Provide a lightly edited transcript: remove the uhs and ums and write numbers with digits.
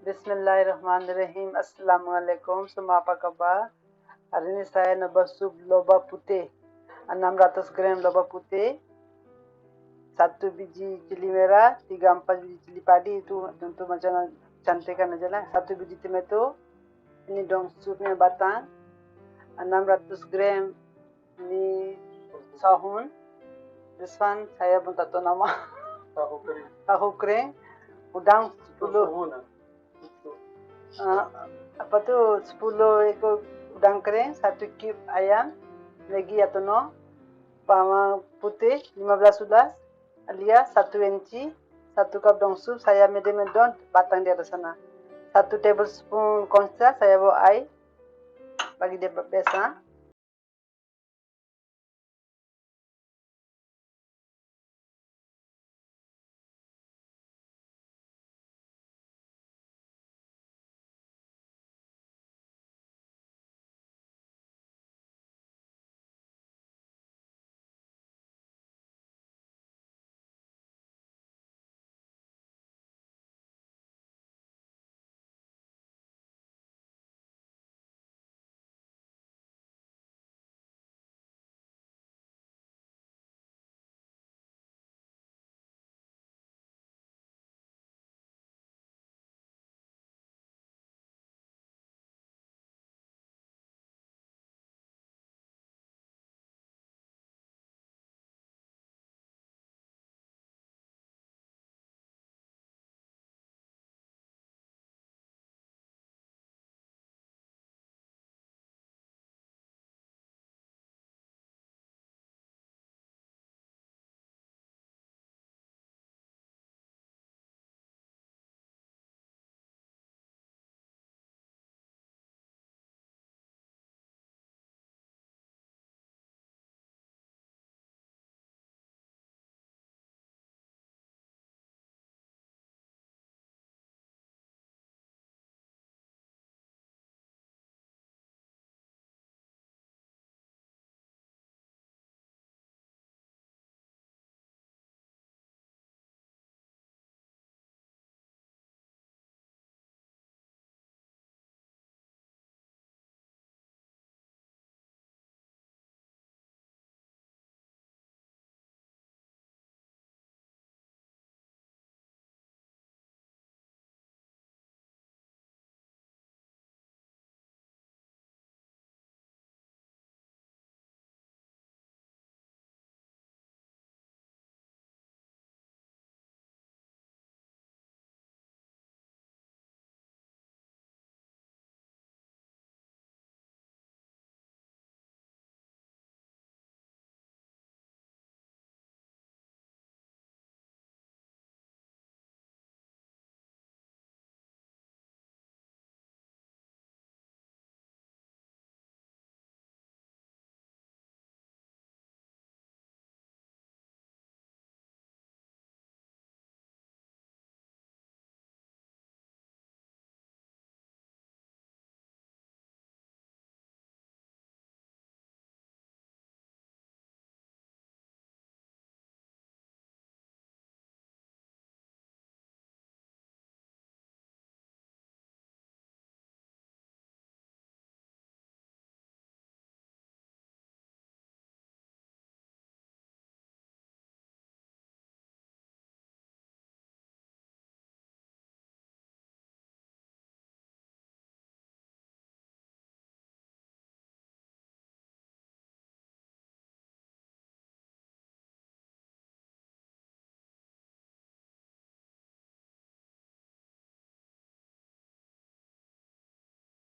Bismillahirrahmanirrahim. Assalamualaikum. Semua apa kabar? Hari ini saya nak bersup lobak putih. 600 gram lobak putih. 1 biji cili merah, 3-4 biji cili padi itu tentu macam cantikkan aja lah. 1 biji tomato. Ini dong supnya batang. 600 gram ini sahun. This one saya pun tak tahu nama. Tahu kering. Udang 10. Apa tu 10 ekor udang kering, 1 cube ayam, lagi atau no, bawang putih 15 alias 1 inci, 1 cup dong sup saya medium don batang di atas sana. 1 tablespoon cornstarch saya bawa air bagi dia besar.